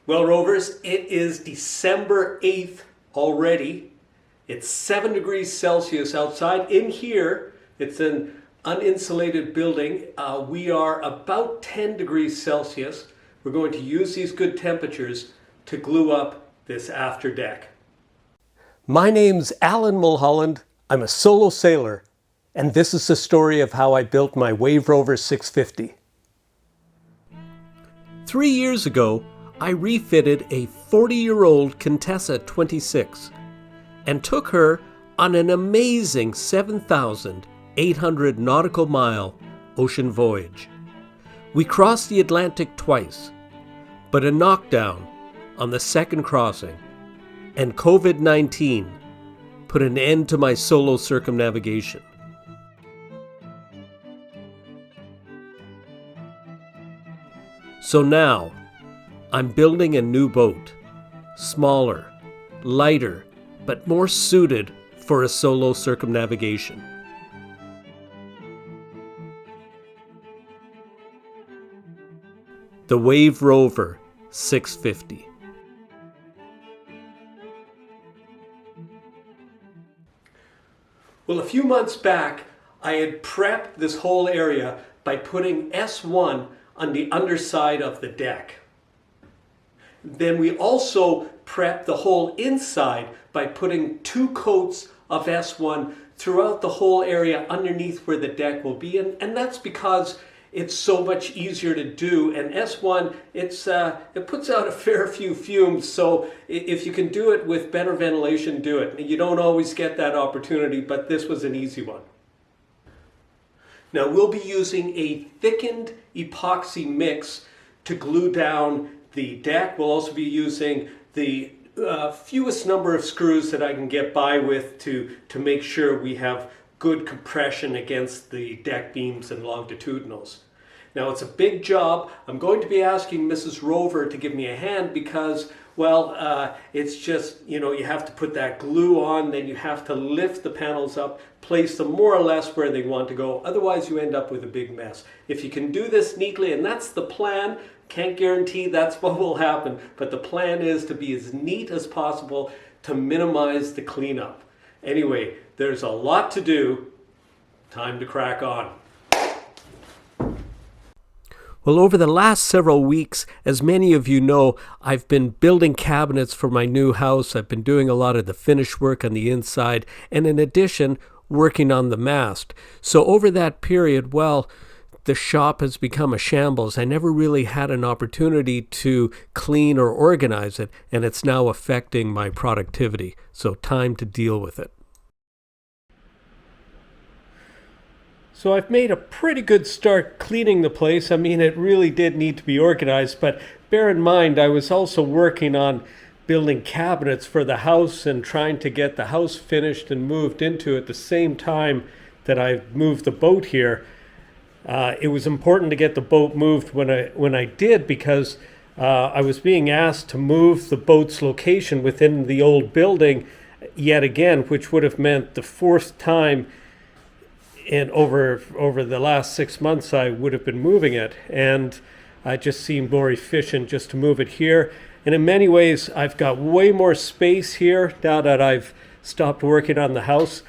Well, Rovers, it is December 8th already. It's 7 degrees Celsius outside. In here, it's an uninsulated building. We are about 10 degrees Celsius. We're going to use these good temperatures to glue up this after deck. My name's Alan Mulholland. I'm a solo sailor, and this is the story of how I built my Rover 650. 3 years ago, I refitted a 40-year-old Contessa 26 and took her on an amazing 7,800 nautical mile ocean voyage. We crossed the Atlantic twice, but a knockdown on the second crossing and COVID-19 put an end to my solo circumnavigation. So now, I'm building a new boat, smaller, lighter, but more suited for a solo circumnavigation. The Rover 650. Well, a few months back, I had prepped this whole area by putting S1 on the underside of the deck. Then we also prepped the whole inside by putting 2 coats of S1 throughout the whole area underneath where the deck will be. And that's because it's so much easier to do. And S1, it puts out a fair few fumes. So if you can do it with better ventilation, do it. You don't always get that opportunity, but this was an easy one. Now we'll be using a thickened epoxy mix to glue down the deck. We'll also be using the fewest number of screws that I can get by with to make sure we have good compression against the deck beams and longitudinals. Now it's a big job. I'm going to be asking Mrs. Rover to give me a hand because, well, it's just, you have to put that glue on, then you have to lift the panels up, place them more or less where they want to go. Otherwise you end up with a big mess. If you can do this neatly, and that's the plan, can't guarantee that's what will happen, but the plan is to be as neat as possible to minimize the cleanup. Anyway, there's a lot to do. Time to crack on. Well, over the last several weeks, as many of you know, I've been building cabinets for my new house. I've been doing a lot of the finish work on the inside, and in addition, working on the mast. So over that period, well, the shop has become a shambles. I never really had an opportunity to clean or organize it, and it's now affecting my productivity. So time to deal with it. So I've made a pretty good start cleaning the place. I mean, it really did need to be organized, but bear in mind, I was also working on building cabinets for the house and trying to get the house finished and moved into at the same time that I moved the boat here. It was important to get the boat moved when I did because I was being asked to move the boat's location within the old building yet again, which would have meant the 4th time in over the last 6 months I would have been moving it, and it just seemed more efficient just to move it here. And in many ways I've got way more space here now that I've stopped working on the house,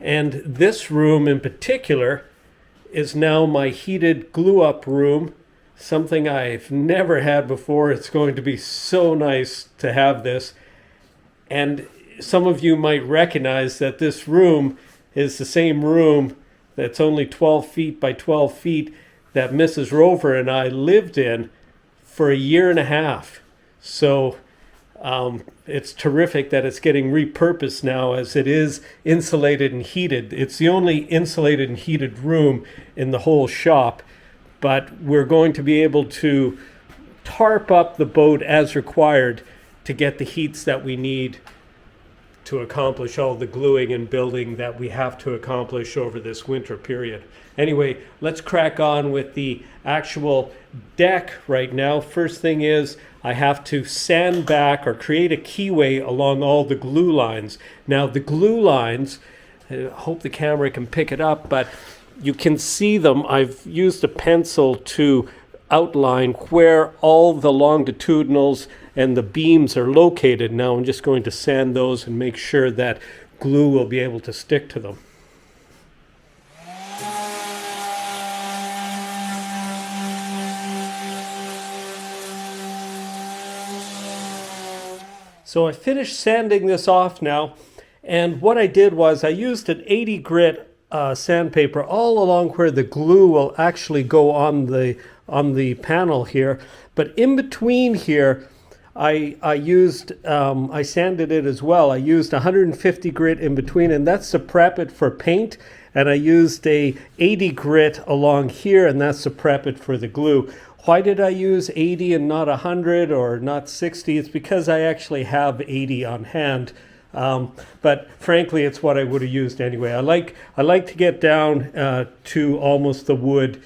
and this room in particular is now my heated glue-up room, something I've never had before. It's going to be so nice to have this. And some of you might recognize that this room is the same room that's only 12 feet by 12 feet that Mrs. Rover and I lived in for a year and a half. So it's terrific that it's getting repurposed now as it is insulated and heated. It's the only insulated and heated room in the whole shop, but we're going to be able to tarp up the boat as required to get the heats that we need to accomplish all the gluing and building that we have to accomplish over this winter period. Anyway, let's crack on with the actual deck right now. First thing is I have to sand back or create a keyway along all the glue lines. Now the glue lines, I hope the camera can pick it up, but you can see them. I've used a pencil to outline where all the longitudinals and the beams are located. Now I'm just going to sand those and make sure that glue will be able to stick to them. So I finished sanding this off now, and what I did was I used an 80 grit sandpaper all along where the glue will actually go on the panel here. But in between here, I sanded it as well. I used 150 grit in between, and that's to prep it for paint. And I used a 80 grit along here, and that's to prep it for the glue. Why did I use 80 and not 100 or not 60? It's because I actually have 80 on hand. But frankly, it's what I would have used anyway. I like to get down to almost the wood.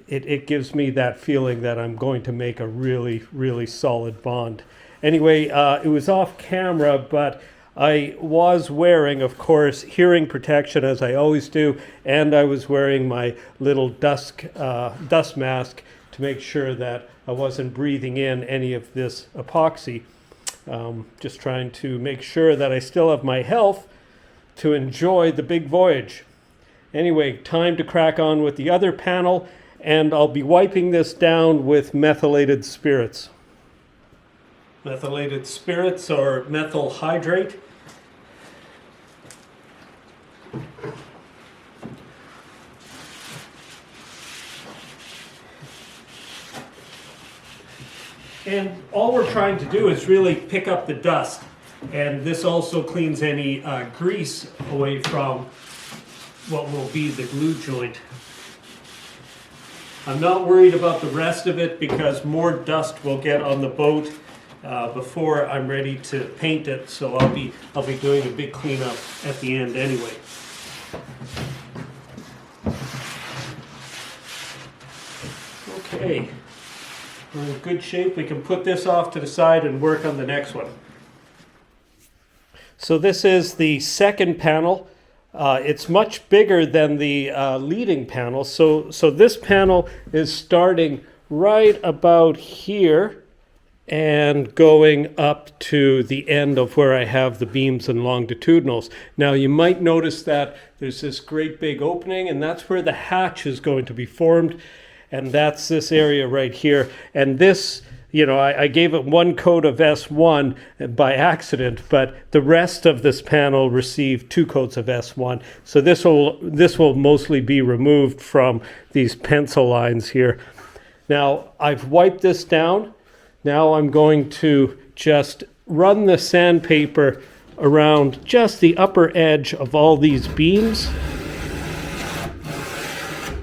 It gives me that feeling that I'm going to make a really, really solid bond. Anyway, it was off camera, but I was wearing, of course, hearing protection as I always do, and I was wearing my little dust mask to make sure that I wasn't breathing in any of this epoxy. Just trying to make sure that I still have my health to enjoy the big voyage. Anyway, time to crack on with the other panel, and I'll be wiping this down with methylated spirits. Methylated spirits or methyl hydrate. And all we're trying to do is really pick up the dust. And this also cleans any grease away from what will be the glue joint. I'm not worried about the rest of it because more dust will get on the boat before I'm ready to paint it. So I'll be doing a big cleanup at the end anyway. Okay. We're in good shape. We can put this off to the side and work on the next one. So this is the second panel. It's much bigger than the leading panel. So this panel is starting right about here and going up to the end of where I have the beams and longitudinals. Now you might notice that there's this great big opening, and that's where the hatch is going to be formed. And that's this area right here. And this, you know, I gave it one coat of S1 by accident, but the rest of this panel received 2 coats of S1. So this will mostly be removed from these pencil lines here. Now, I've wiped this down. Now I'm going to just run the sandpaper around just the upper edge of all these beams.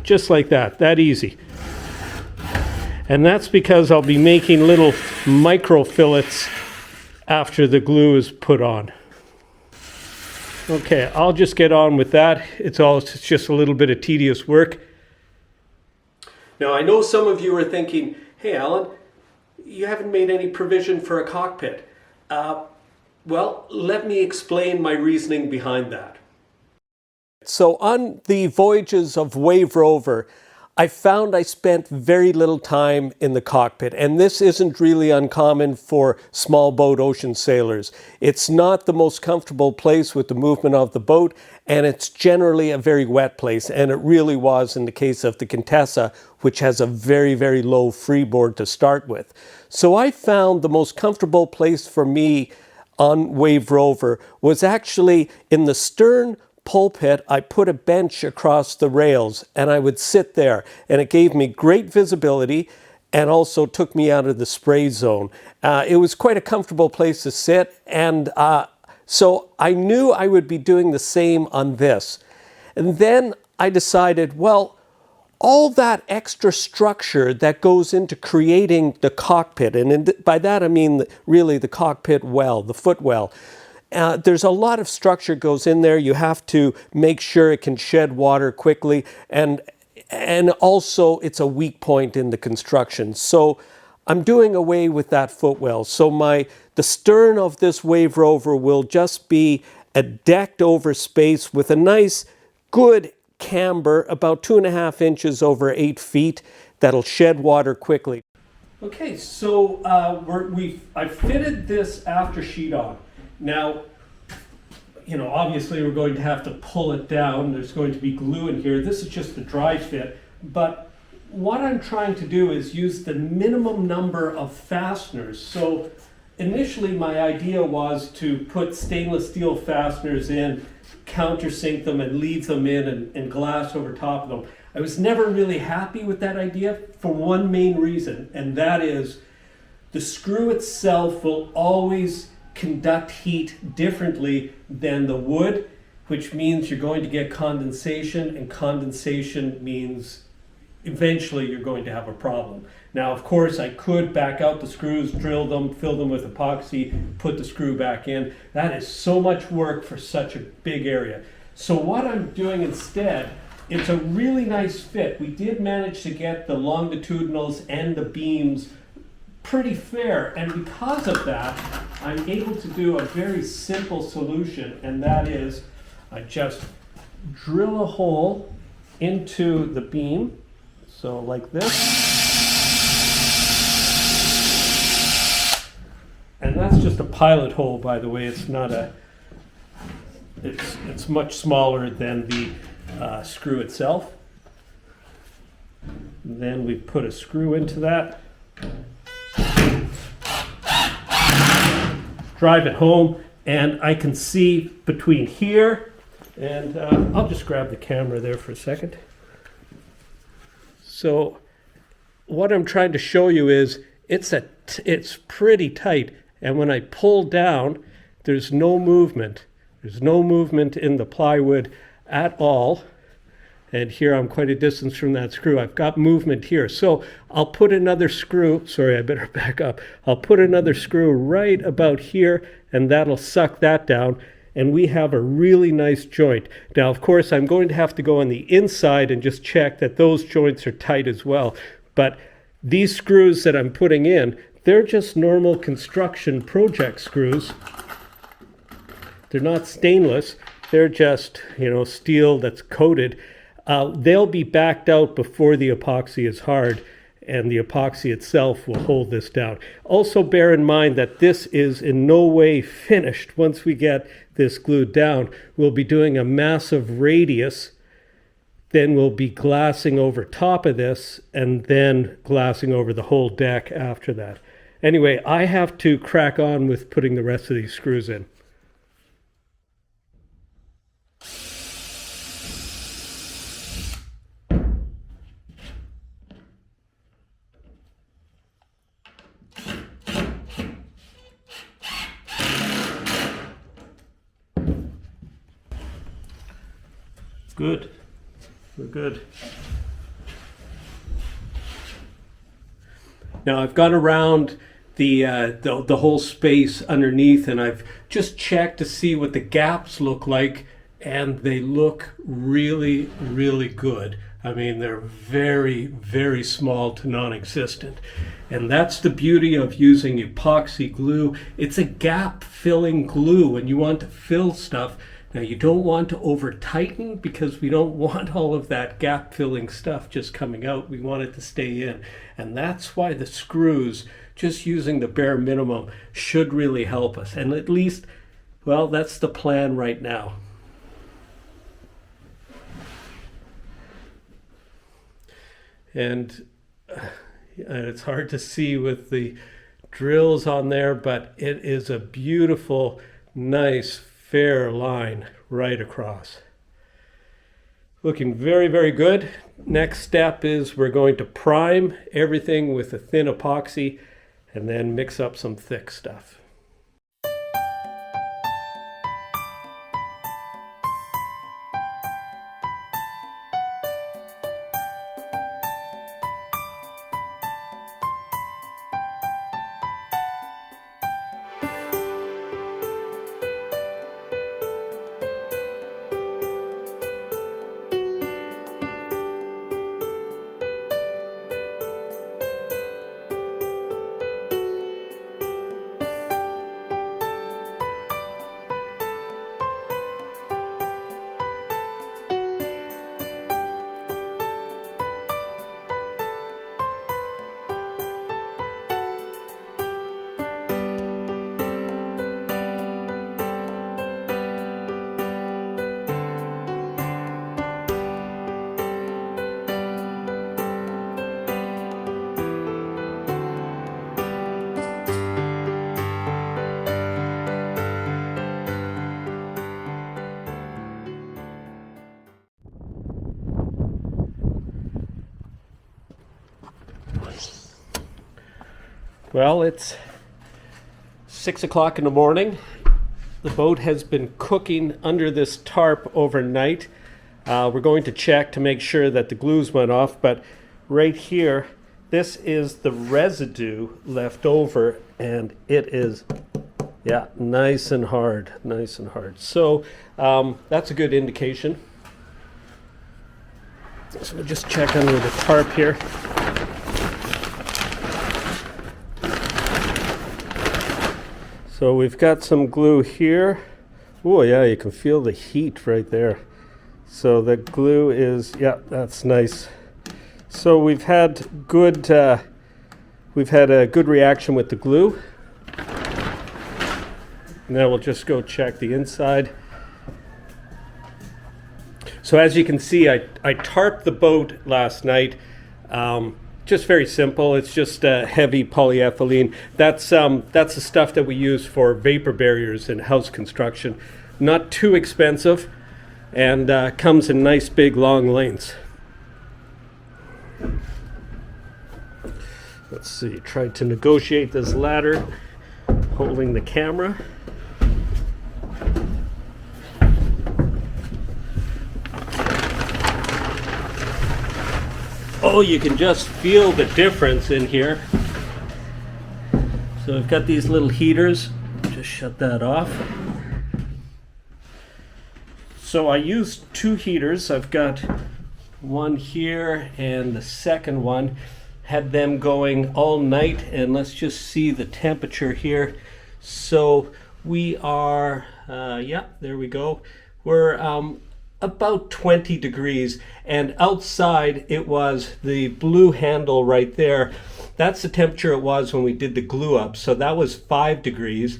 Just like that easy. And that's because I'll be making little micro fillets after the glue is put on. Okay, I'll just get on with that. It's just a little bit of tedious work. Now I know some of you are thinking, hey Alan, you haven't made any provision for a cockpit. Well, let me explain my reasoning behind that. So on the voyages of Wave Rover, I found I spent very little time in the cockpit, and this isn't really uncommon for small boat ocean sailors. It's not the most comfortable place with the movement of the boat, and it's generally a very wet place, and it really was in the case of the Contessa, which has a very, very low freeboard to start with. So I found the most comfortable place for me on Wave Rover was actually in the stern pulpit. I put a bench across the rails and I would sit there, and it gave me great visibility and also took me out of the spray zone. It was quite a comfortable place to sit, and so I knew I would be doing the same on this. And then I decided, well, all that extra structure that goes into creating the cockpit, and by that I mean really the cockpit well, the footwell. There's a lot of structure goes in there. You have to make sure it can shed water quickly, and also it's a weak point in the construction. So I'm doing away with that footwell. So the stern of this Wave Rover will just be a decked over space with a nice good camber about 2.5 inches over 8 feet. that'll shed water quickly. Okay, so I've fitted this after sheet on. Now, obviously we're going to have to pull it down. There's going to be glue in here. This is just the dry fit, but what I'm trying to do is use the minimum number of fasteners. So initially my idea was to put stainless steel fasteners in, countersink them and leave them in and glass over top of them. I was never really happy with that idea for one main reason, and that is the screw itself will always conduct heat differently than the wood, which means you're going to get condensation, and condensation means eventually you're going to have a problem. Now, of course, I could back out the screws, drill them, fill them with epoxy, put the screw back in. That is so much work for such a big area. So what I'm doing instead, it's a really nice fit. We did manage to get the longitudinals and the beams pretty fair, and because of that, I'm able to do a very simple solution, and that is I just drill a hole into the beam, so like this, and that's just a pilot hole, by the way. It's not a, it's much smaller than the screw itself. Then we put a screw into that, drive it home, and I can see between here and I'll just grab the camera there for a second. So what I'm trying to show you is it's pretty tight, and when I pull down, there's no movement. There's no movement in the plywood at all. And here I'm quite a distance from that screw. I've got movement here. So I'll put another screw, sorry, I better back up. I'll put another screw right about here, and that'll suck that down. And we have a really nice joint. Now, of course, I'm going to have to go on the inside and just check that those joints are tight as well. But these screws that I'm putting in, they're just normal construction project screws. They're not stainless. They're just, steel that's coated. They'll be backed out before the epoxy is hard, and the epoxy itself will hold this down. Also bear in mind that this is in no way finished. Once we get this glued down, we'll be doing a massive radius, then we'll be glassing over top of this, and then glassing over the whole deck after that. Anyway, I have to crack on with putting the rest of these screws in. Good. We're good. Now I've gone around the whole space underneath, and I've just checked to see what the gaps look like, and they look really, really good. I mean, they're very, very small to non-existent. And that's the beauty of using epoxy glue. It's a gap-filling glue, and you want to fill stuff. Now, you don't want to over tighten, because we don't want all of that gap filling stuff just coming out. We want it to stay in. And that's why the screws, just using the bare minimum, should really help us. And at least, well, that's the plan right now. And it's hard to see with the drills on there, but it is a beautiful, nice, fair line right across. Looking very, very good. Next step is we're going to prime everything with a thin epoxy and then mix up some thick stuff. Well, it's 6 o'clock in the morning. The boat has been cooking under this tarp overnight. We're going to check to make sure that the glues went off, but right here, this is the residue left over, and it is, yeah, nice and hard, nice and hard. So that's a good indication. So we'll just check under the tarp here. So we've got some glue here. Oh yeah, you can feel the heat right there. So the glue is, yeah, that's nice. So we've had a good reaction with the glue. Now we'll just go check the inside. So as you can see, I tarped the boat last night. Just very simple. It's just heavy polyethylene. That's the stuff that we use for vapor barriers in house construction. Not too expensive, and comes in nice big long lengths. Let's see. Tried to negotiate this ladder, holding the camera. Oh, you can just feel the difference in here. So I've got these little heaters. Just shut that off. So I used 2 heaters. I've got one here and the second one. Had them going all night, and let's just see the temperature here. So we are, yeah, there we go. We're about 20 degrees, and outside it was the blue handle right there. That's the temperature it was when we did the glue up. So that was 5 degrees.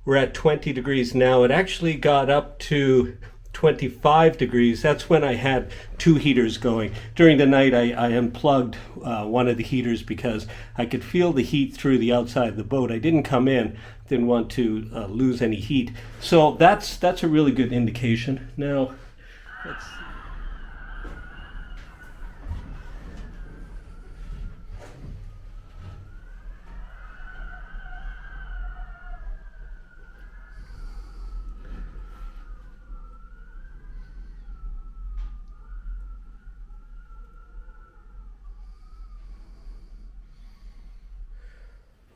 We're at 20 degrees now. It actually got up to 25 degrees. That's when I had 2 heaters going. During the night I unplugged one of the heaters because I could feel the heat through the outside of the boat. I didn't come in, didn't want to lose any heat. So that's a really good indication. Now let's see.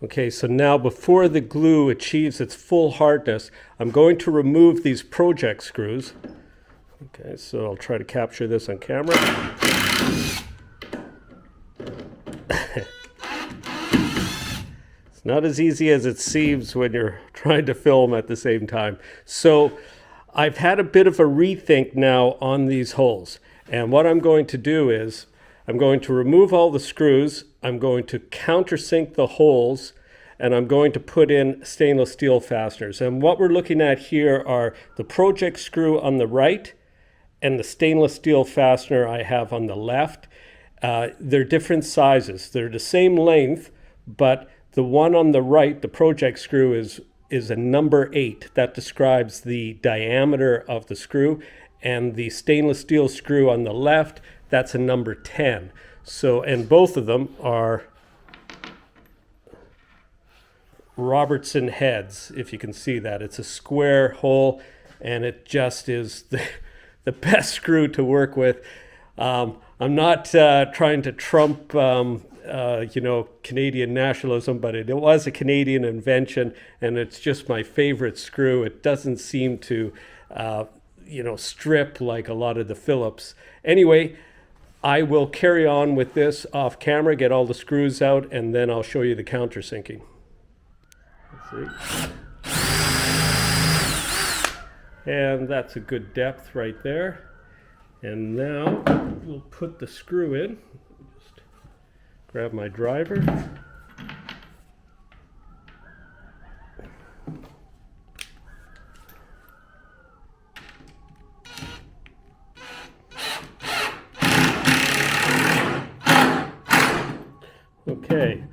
Okay, so now before the glue achieves its full hardness, I'm going to remove these project screws. Okay, so I'll try to capture this on camera. It's not as easy as it seems when you're trying to film at the same time. So I've had a bit of a rethink now on these holes. And what I'm going to do is I'm going to remove all the screws. I'm going to countersink the holes, and I'm going to put in stainless steel fasteners. And what we're looking at here are the project screw on the right and the stainless steel fastener I have on the left. They're different sizes. They're the same length, but the one on the right, the project screw, is a number 8. That describes the diameter of the screw. And the stainless steel screw on the left, that's a number 10. So, and both of them are Robertson heads, if you can see that. It's a square hole, and it just is the best screw to work with. I'm not trying to trump, Canadian nationalism, but it was a Canadian invention, and it's just my favorite screw. It doesn't seem to, strip like a lot of the Phillips. Anyway, I will carry on with this off camera, get all the screws out, and then I'll show you the countersinking. Let's see. And that's a good depth right there. And now we'll put the screw in. Just grab my driver. Okay,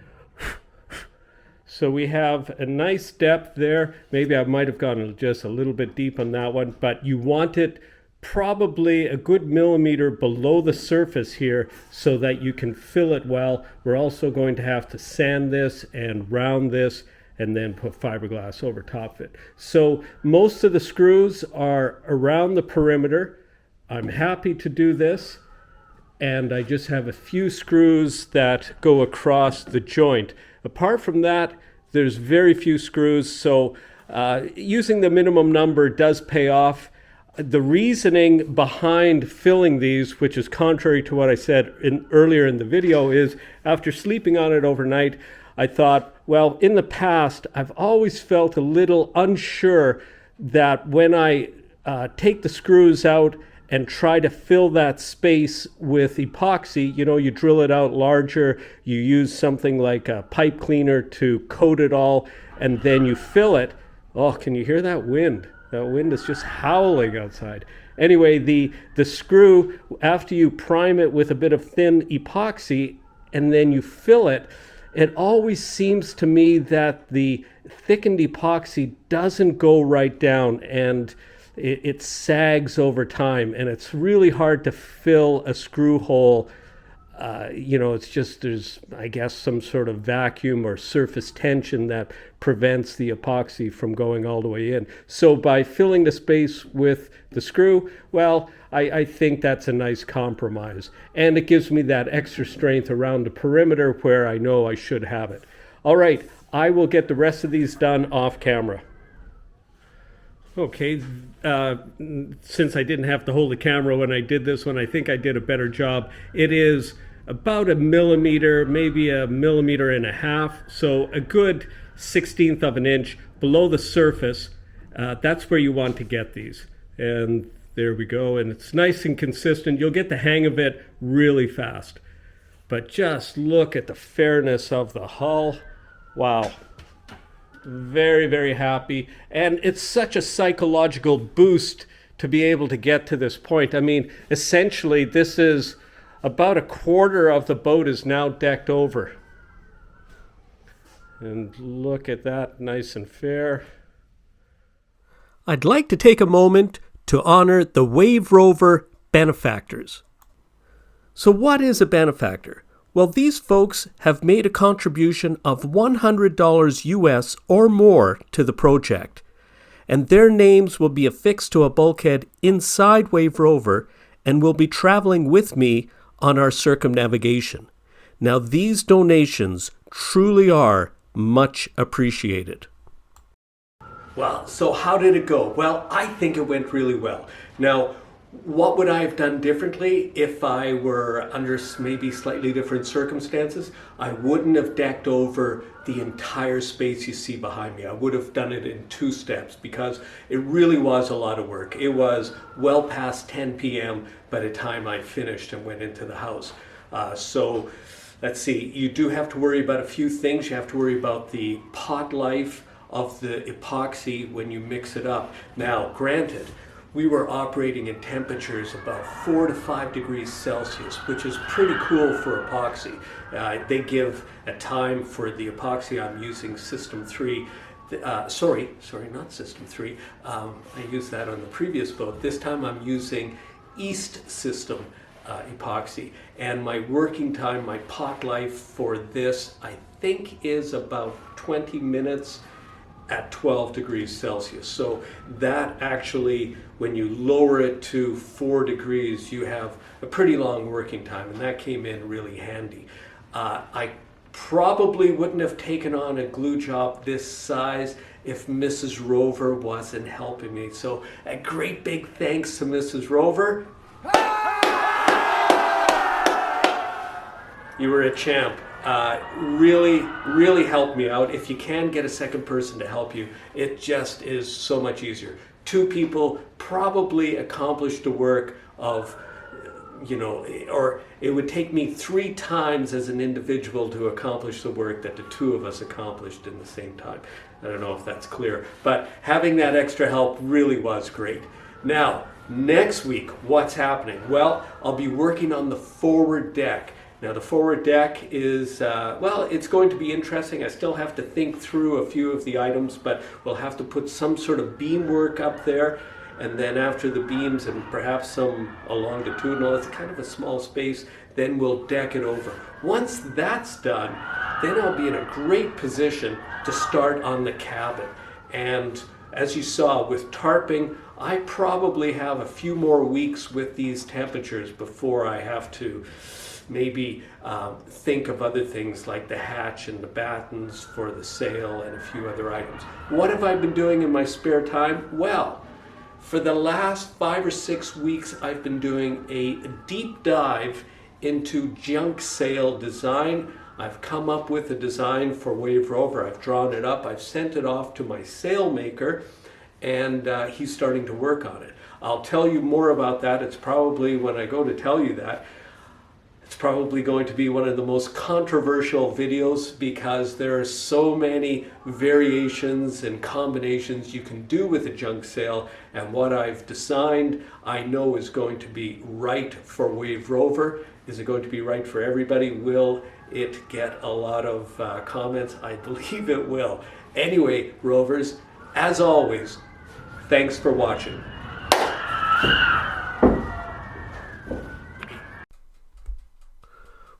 so we have a nice depth there. Maybe I might have gone just a little bit deep on that one, but you want it probably a good millimeter below the surface here so that you can fill it well. We're also going to have to sand this and round this and then put fiberglass over top of it. So most of the screws are around the perimeter. I'm happy to do this, and I just have a few screws that go across the joint. Apart from that, there's very few screws, so using the minimum number does pay off. The reasoning behind filling these, which is contrary to what I said earlier in the video, is after sleeping on it overnight, I thought, well, in the past, I've always felt a little unsure that when I take the screws out and try to fill that space with epoxy, you know, you drill it out larger, you use something like a pipe cleaner to coat it all, and then you fill it. Oh, can you hear that wind? That wind is just howling outside. Anyway, the screw, after you prime it with a bit of thin epoxy and then you fill it, it always seems to me that the thickened epoxy doesn't go right down, and it sags over time, and it's really hard to fill a screw hole. You know, it's just, there's, I guess, some sort of vacuum or surface tension that prevents the epoxy from going all the way in. So by filling the space with the screw, well, I think that's a nice compromise. And it gives me that extra strength around the perimeter where I know I should have it. All right, I will get the rest of these done off camera. Okay, since I didn't have to hold the camera when I did this one, I think I did a better job. It is about a millimeter, maybe a millimeter and a half, so a good 1/16 of an inch below the surface. That's where you want to get these. And there we go, and it's nice and consistent. You'll get the hang of it really fast. But just look at the fairness of the hull. Wow. Very, very happy. And it's such a psychological boost to be able to get to this point. I mean, essentially, this is about a quarter of the boat is now decked over. And look at that, nice and fair. I'd like to take a moment to honor the Wave Rover benefactors. So what is a benefactor? Well, these folks have made a contribution of $100 US or more to the project, and their names will be affixed to a bulkhead inside Wave Rover and will be traveling with me on our circumnavigation. Now, these donations truly are much appreciated. Well, so how did it go? Well, I think it went really well. Now, what would I have done differently if I were under maybe slightly different circumstances? I wouldn't have decked over the entire space you see behind me. I would have done it in 2 steps because it really was a lot of work. It was well past 10 p.m. by the time I finished and went into the house. So let's see, you do have to worry about a few things. You have to worry about the pot life of the epoxy when you mix it up. Now, granted, we were operating in temperatures about 4 to 5 degrees Celsius, which is pretty cool for epoxy. They give a time for the epoxy. I'm using System 3. Sorry, not System 3. I used that on the previous boat. This time I'm using East System epoxy. And my working time, my pot life for this, I think is about 20 minutes at 12 degrees Celsius. So that actually, when you lower it to 4 degrees, you have a pretty long working time, and that came in really handy. I probably wouldn't have taken on a glue job this size if Mrs. Rover wasn't helping me. So a great big thanks to Mrs. Rover. You were a champ. Really helped me out. If you can get a second person to help you, it just is so much easier. 2 people probably accomplish the work of, or it would take me 3 times as an individual to accomplish the work that the 2 of us accomplished in the same time. I don't know if that's clear, but having that extra help really was great. Now, next week, what's happening? Well, I'll be working on the forward deck. Now the forward deck is, it's going to be interesting. I still have to think through a few of the items, but we'll have to put some sort of beam work up there. and then after the beams and perhaps some a longitudinal, it's kind of a small space, then we'll deck it over. Once that's done, then I'll be in a great position to start on the cabin. And as you saw with tarping, I probably have a few more weeks with these temperatures before I have to maybe think of other things like the hatch and the battens for the sail and a few other items. What have I been doing in my spare time? Well, for the last 5 or 6 weeks, I've been doing a deep dive into junk sail design. I've come up with a design for Wave Rover. I've drawn it up. I've sent it off to my sail maker, and he's starting to work on it. I'll tell you more about that. It's probably, when I go to tell you that, it's probably going to be one of the most controversial videos because there are so many variations and combinations you can do with a junk sail, and what I've designed I know is going to be right for Wave Rover. Is it going to be right for everybody? Will it get a lot of comments? I believe it will. Anyway, Rovers, as always, thanks for watching.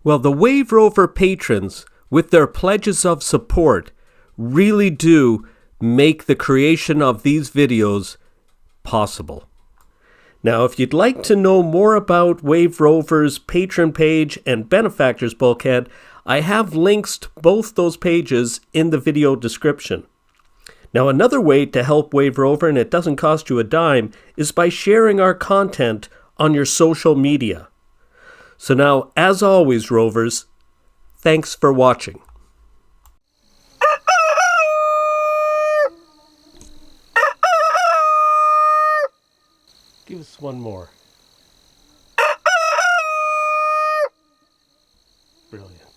Well, the Wave Rover patrons, with their pledges of support, really do make the creation of these videos possible. Now, if you'd like to know more about Wave Rover's patron page and Benefactors Bulkhead, I have links to both those pages in the video description. Now, another way to help Wave Rover, and it doesn't cost you a dime, is by sharing our content on your social media. So now, as always, Rovers, thanks for watching. Give us one more. Brilliant.